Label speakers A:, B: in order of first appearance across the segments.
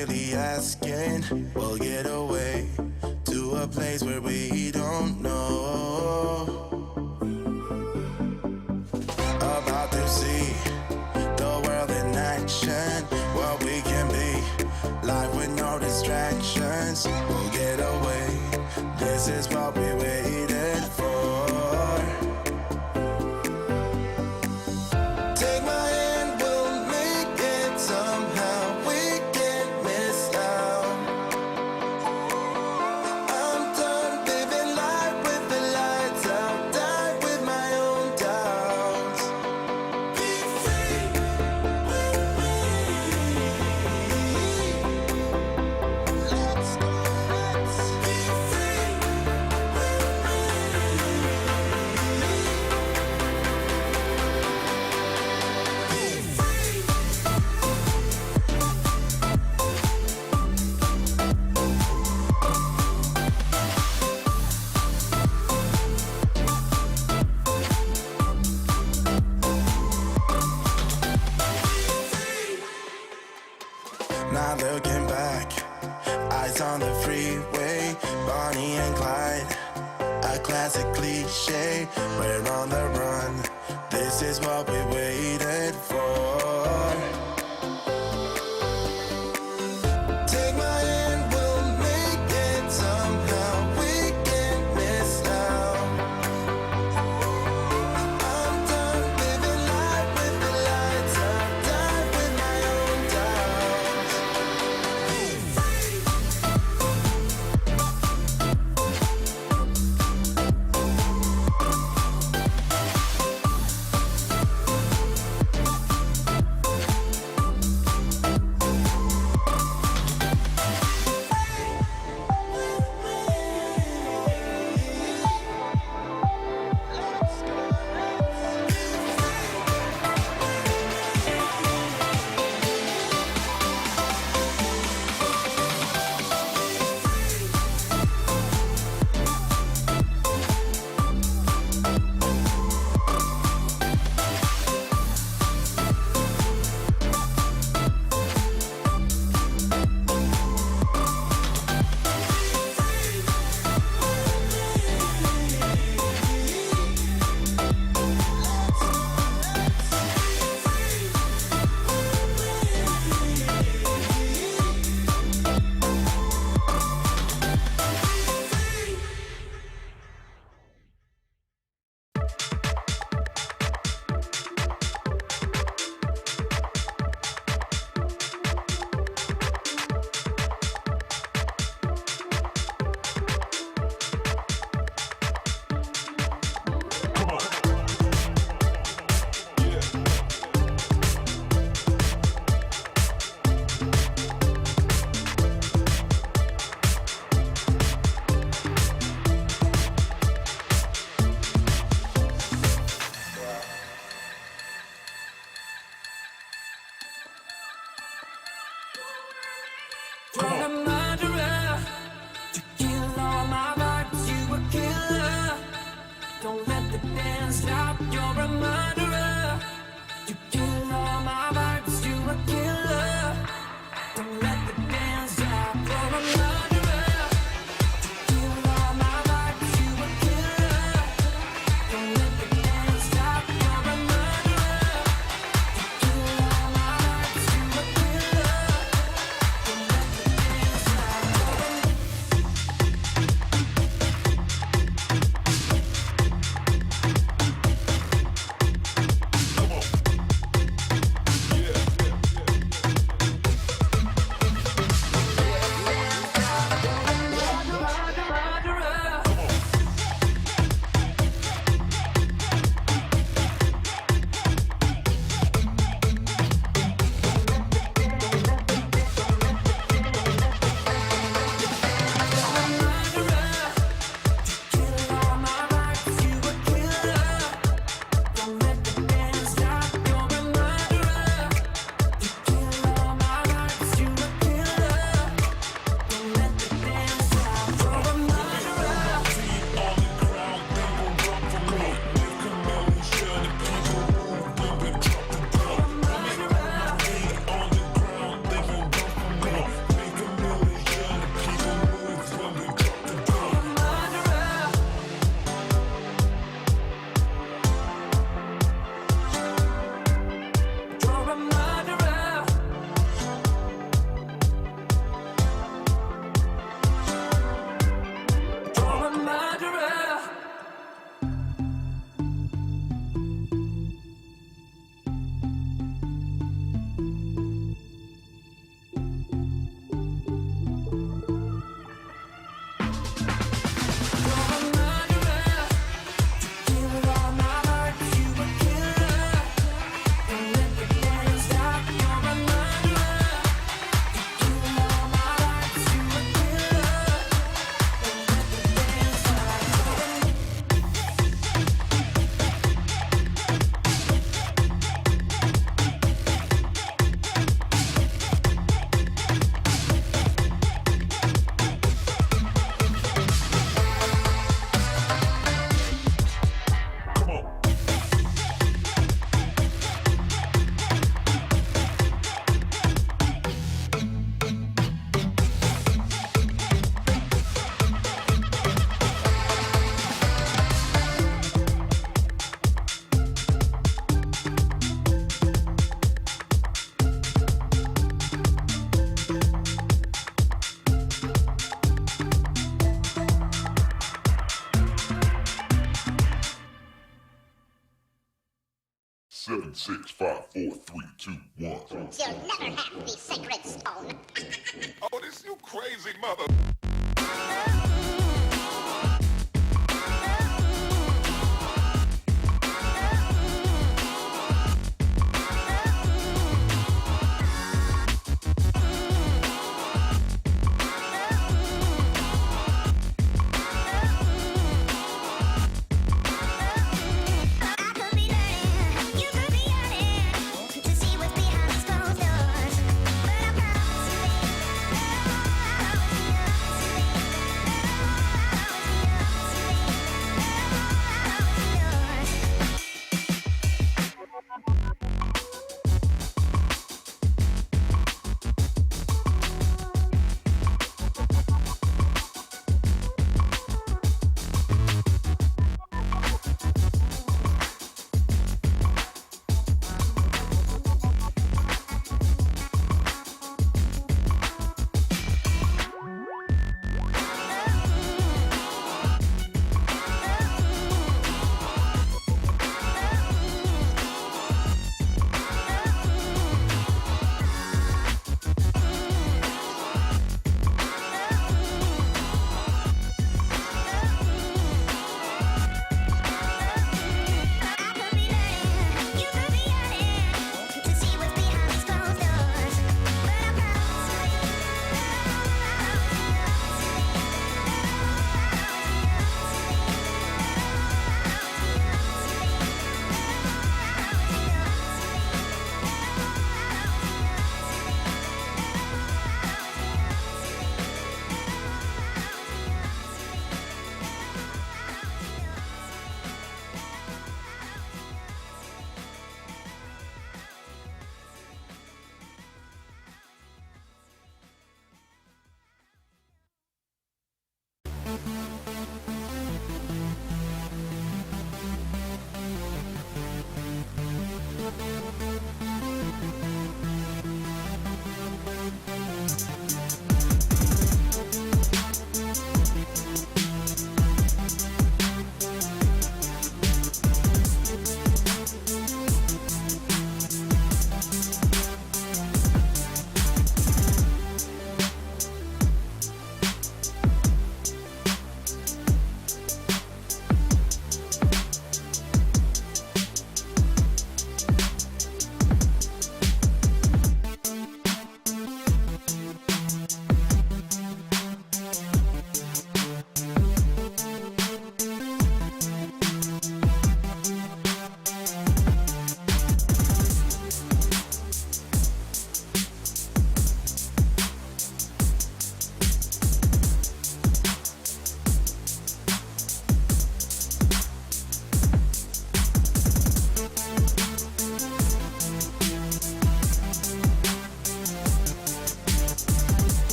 A: really asking. We'll get away to a place where we don't know. About to see the world in action, what we can be, life with no distractions. We'll get away, this is what we waited for. Take my hand, we'll make it somehow. We can't miss out. I'm done living life with the lights out. Die with my own doubts. Be free with me. Let's go, let's be free with me. Be free. Not looking back, eyes on the freeway, Bonnie and Clyde, a classic cliche. We're on the run, this is what we waited for. Take my hand, we'll make it somehow. We can't miss out. I'm done living life with the lights out. Die with my own doubts. Be free.
B: 6, 5, 4, 3, 2, 1.
C: You'll never have the sacred stone.
B: Oh, this you crazy mother.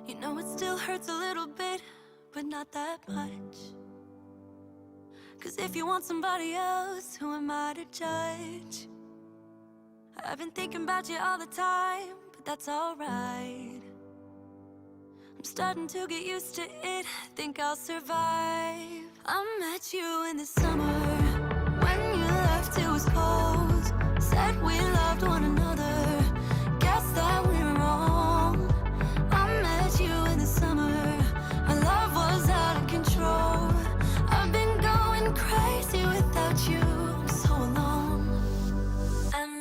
D: You know it still hurts a little bit, but not that much. 'Cause if you want somebody else, who am I to judge? I've been thinking about you all the time, but that's alright. I'm starting to get used to it, think I'll survive. I met you in the summer, when you left it was cold. Said we loved one another, guess that we were wrong. I met you in the summer, our love was out of control. I've been going crazy without you so long. And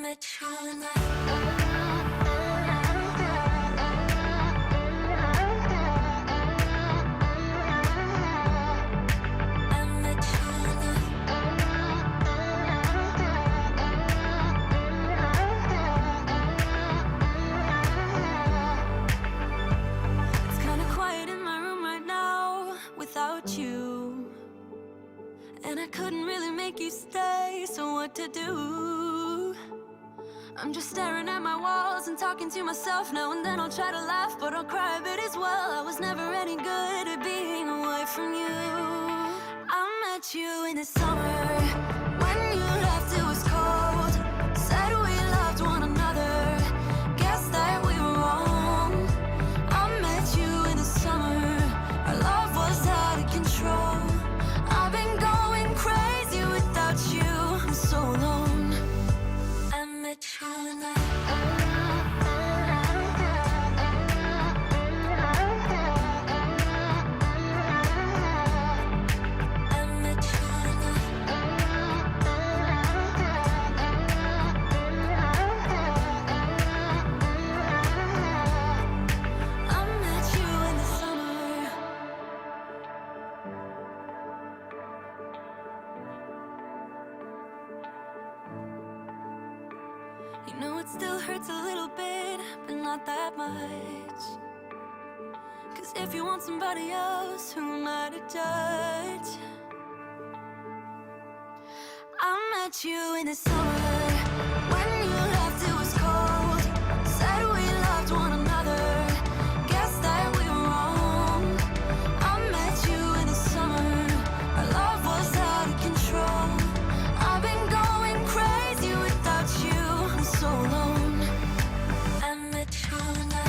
D: met you, and I couldn't really make you stay, so what to do? I'm just staring at my walls and talking to myself. Now and then I'll try to laugh, but I'll cry a bit as well. I was never any good at being away from you. I met you in the summer, when you left it was cold. Said we loved one another, guess that we were wrong. I met you in the summer, our love was out of control. I've been going crazy without you for so long. I met you in the You know it still hurts a little bit, but not that much. 'Cause if you want somebody else, who am I to judge? I met you in the summer, when you left it was cold. Said we loved one another, guess that we were wrong. I met you in the summer, our love was out of control. I've been going crazy without you so long. I met you in the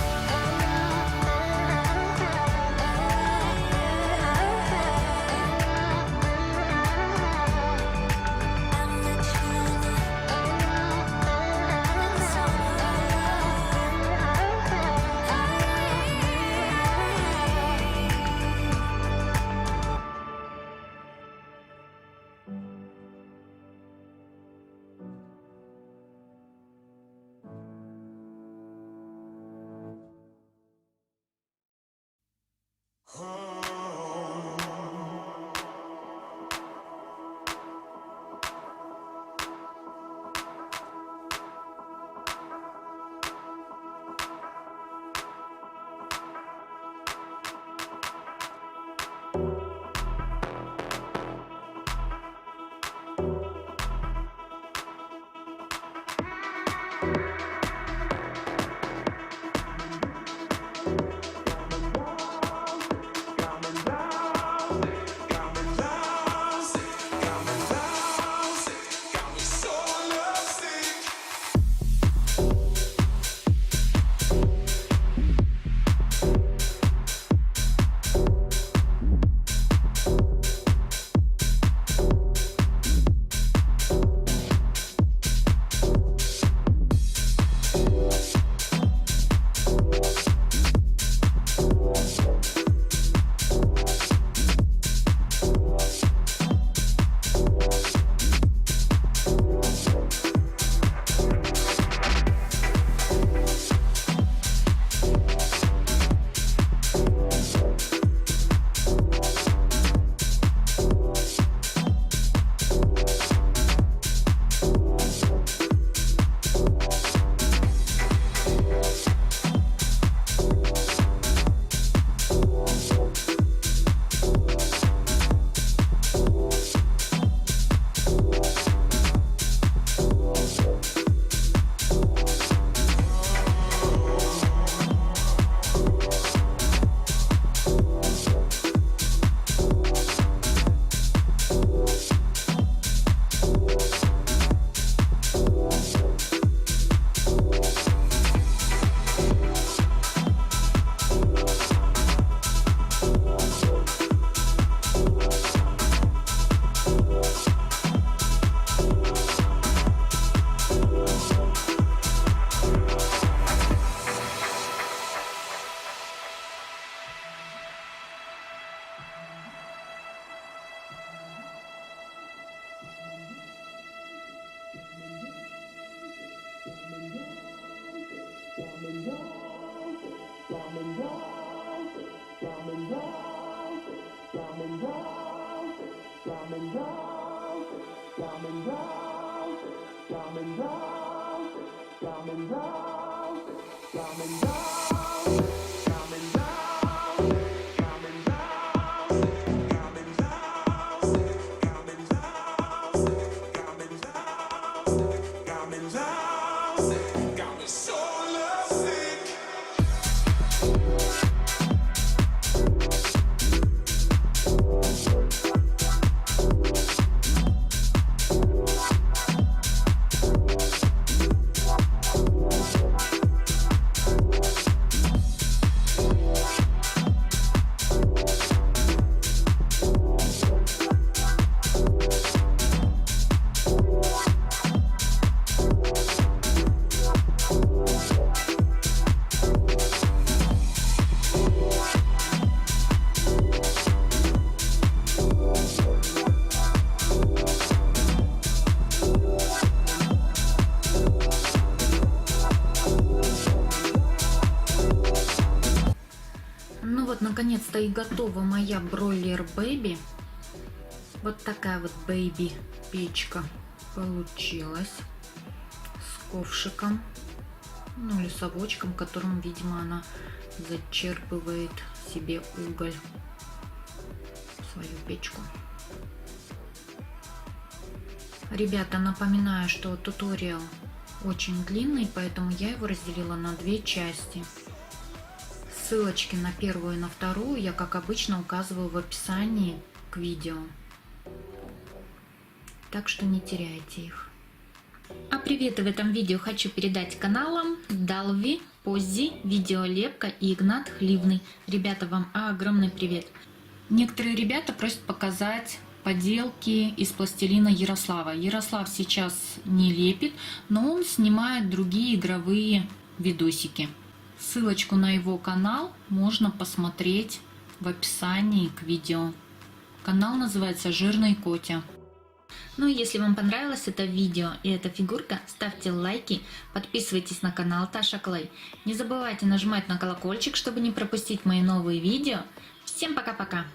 E: наконец-то и готова моя бройлер бэби. Вот такая вот бэби печка получилась с ковшиком, ну или совочком, которым, видимо, она зачерпывает себе уголь в свою печку. Ребята, напоминаю, что туториал очень длинный, поэтому я его разделила на две части. Ссылочки на первую и на вторую я, как обычно, указываю в описании к видео. Так что не теряйте их. А приветы в этом видео хочу передать каналам Далви, Поззи, Видеолепка и Игнат Хливный. Ребята, вам огромный привет. Некоторые ребята просят показать поделки из пластилина Ярослава. Ярослав сейчас не лепит, но он снимает другие игровые видосики. Ссылочку на его канал можно посмотреть в описании к видео. Канал называется «Жирный Котя». Ну и если вам понравилось это видео и эта фигурка, ставьте лайки, подписывайтесь на канал Таша Клей. Не забывайте нажимать на колокольчик, чтобы не пропустить мои новые видео. Всем пока-пока!